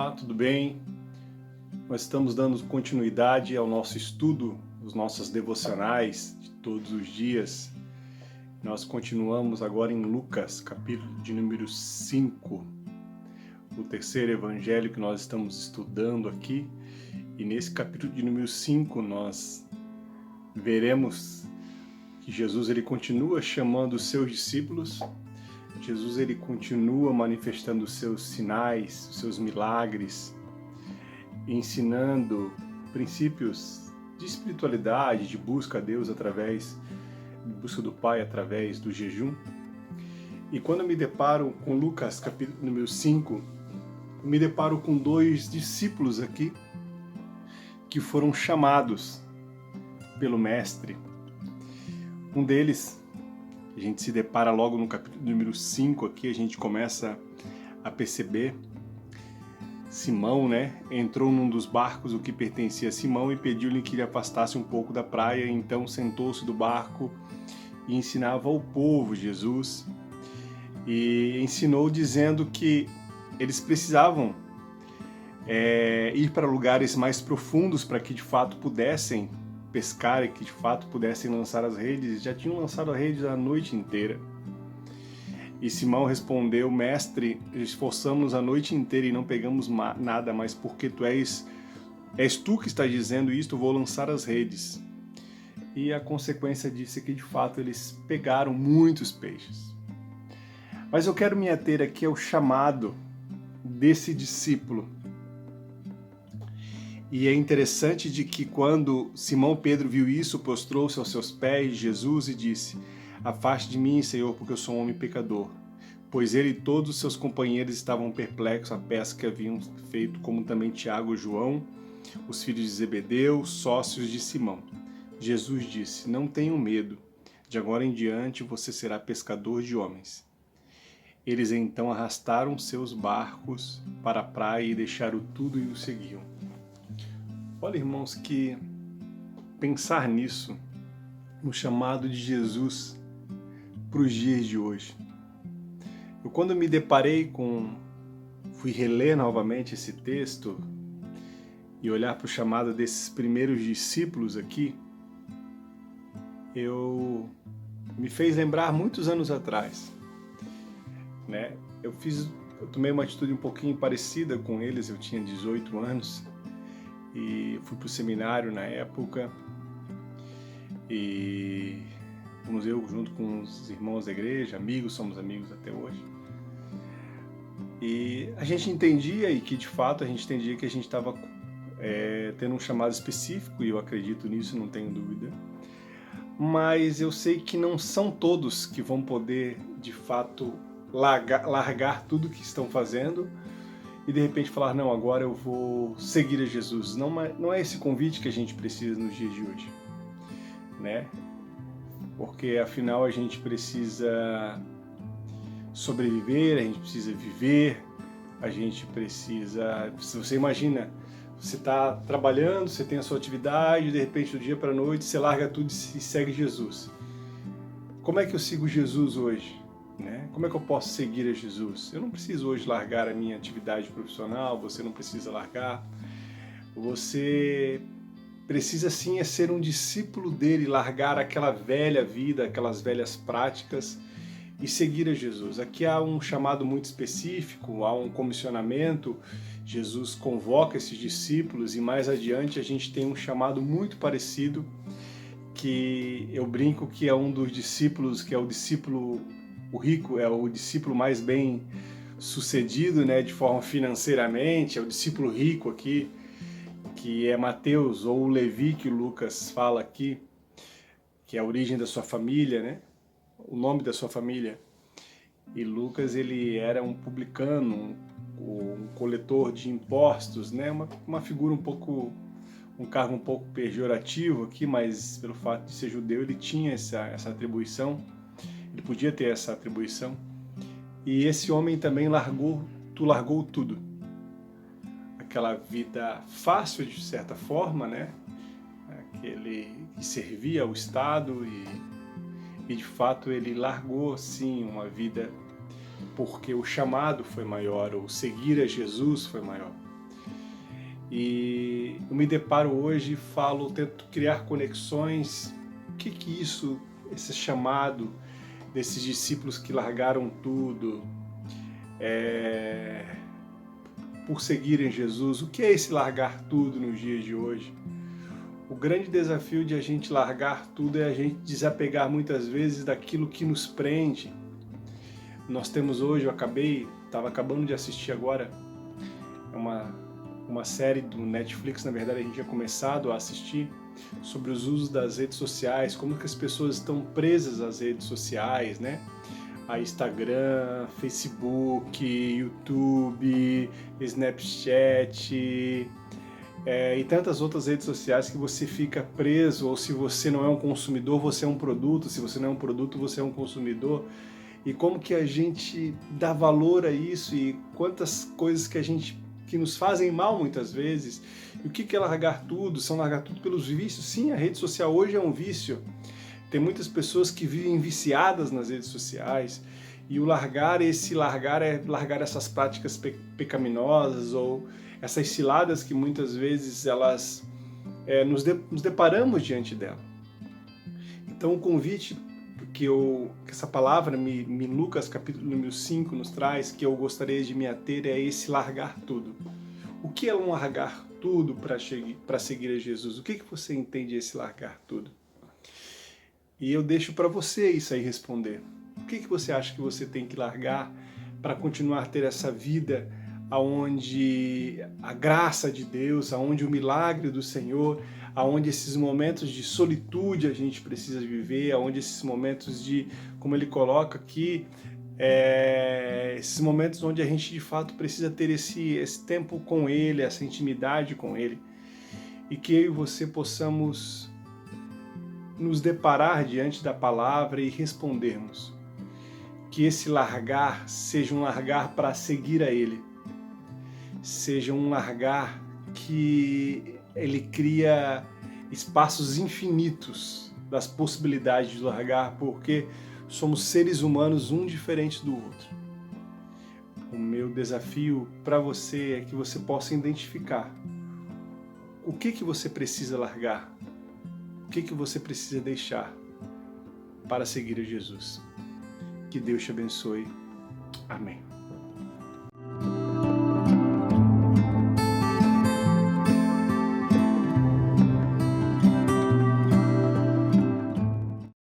Olá, tudo bem? Nós estamos dando continuidade ao nosso estudo, os nossos devocionais de todos os dias. Nós continuamos agora em Lucas, capítulo de número 5, o terceiro evangelho que nós estamos estudando aqui. E nesse capítulo de número 5 nós veremos que Jesus ele continua chamando os seus discípulos. Jesus ele continua manifestando os seus sinais, os seus milagres, ensinando princípios de espiritualidade, de busca a Deus de busca do Pai através do jejum. E quando eu me deparo com Lucas, capítulo número 5, eu me deparo com dois discípulos aqui que foram chamados pelo Mestre. Um deles, a gente se depara logo no capítulo número 5 aqui, a gente começa a perceber Simão, entrou num dos barcos o que pertencia a Simão e pediu-lhe que ele afastasse um pouco da praia. Então sentou-se do barco e ensinava ao povo Jesus. E ensinou dizendo que eles precisavam ir para lugares mais profundos para que de fato pudessem pescar e que de fato pudessem lançar as redes. Já tinham lançado as redes a noite inteira. E Simão respondeu: Mestre, esforçamos a noite inteira e não pegamos nada, mas porque és tu que está dizendo isto, vou lançar as redes. E a consequência disso é que de fato eles pegaram muitos peixes. Mas eu quero me ater aqui ao chamado desse discípulo. E é interessante de que quando Simão Pedro viu isso, prostrou-se aos seus pés de Jesus e disse: Afaste de mim, Senhor, porque eu sou um homem pecador. Pois ele e todos os seus companheiros estavam perplexos à pesca que haviam feito, como também Tiago e João, os filhos de Zebedeu, sócios de Simão. Jesus disse: Não tenham medo, de agora em diante você será pescador de homens. Eles então arrastaram seus barcos para a praia e deixaram tudo e o seguiam. Olha, irmãos, que pensar nisso, no chamado de Jesus para os dias de hoje. Eu, quando me deparei fui reler novamente esse texto e olhar para o chamado desses primeiros discípulos aqui, me fez lembrar muitos anos atrás, Eu tomei uma atitude um pouquinho parecida com eles. Eu tinha 18 anos e fui para o seminário na época e fomos eu junto com os irmãos da igreja, somos amigos até hoje. E a gente entendia, e que de fato a gente entendia que a gente estava tendo um chamado específico, e eu acredito nisso, não tenho dúvida. Mas eu sei que não são todos que vão poder de fato largar tudo que estão fazendo e de repente falar: não, agora eu vou seguir a Jesus. Não é esse convite que a gente precisa nos dias de hoje, Porque afinal a gente precisa sobreviver, a gente precisa viver, a gente precisa... Se você imagina, você está trabalhando, você tem a sua atividade, de repente do dia para a noite você larga tudo e segue Jesus. Como é que eu sigo Jesus hoje? Como é que eu posso seguir a Jesus? Eu não preciso hoje largar a minha atividade profissional, você não precisa largar. Você precisa sim ser um discípulo dele, largar aquela velha vida, aquelas velhas práticas e seguir a Jesus. Aqui há um chamado muito específico, há um comissionamento. Jesus convoca esses discípulos e mais adiante a gente tem um chamado muito parecido, que eu brinco que é um dos discípulos, que é o discípulo, o rico, é o discípulo mais bem sucedido, de forma financeiramente, é o discípulo rico aqui, que é Mateus, ou Levi, que o Lucas fala aqui, que é a origem da sua família, o nome da sua família. E Lucas, ele era um publicano, um coletor de impostos, uma figura um cargo um pouco pejorativo aqui, mas pelo fato de ser judeu ele tinha essa atribuição, ele podia ter essa atribuição. E esse homem também largou tudo. Aquela vida fácil, de certa forma, aquele que servia ao Estado e de fato ele largou sim uma vida porque o chamado foi maior, ou seguir a Jesus foi maior. E eu me deparo hoje, tento criar conexões. O que isso, esse chamado desses discípulos que largaram tudo por seguirem Jesus? O que é esse largar tudo nos dias de hoje? O grande desafio de a gente largar tudo é a gente desapegar muitas vezes daquilo que nos prende. Nós temos hoje, estava acabando de assistir agora, uma série do Netflix, na verdade a gente tinha começado a assistir, sobre os usos das redes sociais, como que as pessoas estão presas às redes sociais, né? A Instagram, Facebook, YouTube, Snapchat e tantas outras redes sociais que você fica preso, ou se você não é um consumidor, você é um produto, se você não é um produto, você é um consumidor. E como que a gente dá valor a isso e quantas coisas que nos fazem mal muitas vezes. E o que é largar tudo? São largar tudo pelos vícios? Sim, a rede social hoje é um vício. Tem muitas pessoas que vivem viciadas nas redes sociais e o largar é largar essas práticas pecaminosas ou essas ciladas que muitas vezes nos deparamos diante dela. Então o convite que essa palavra, Lucas capítulo número 5 nos traz, que eu gostaria de me ater, é esse largar tudo. O que é um largar tudo para seguir a Jesus? O que você entende esse largar tudo? E eu deixo para você isso aí responder. O que você acha que você tem que largar para continuar a ter essa vida aonde a graça de Deus, aonde o milagre do Senhor, aonde esses momentos de solitude a gente precisa viver, aonde esses momentos de, como ele coloca aqui, esses momentos onde a gente de fato precisa ter esse tempo com Ele, essa intimidade com Ele, e que eu e você possamos nos deparar diante da palavra e respondermos. Que esse largar seja um largar para seguir a Ele, seja um largar que Ele cria espaços infinitos das possibilidades de largar, porque somos seres humanos, um diferente do outro. O meu desafio para você é que você possa identificar o que você precisa largar, o que você precisa deixar para seguir a Jesus. Que Deus te abençoe. Amém.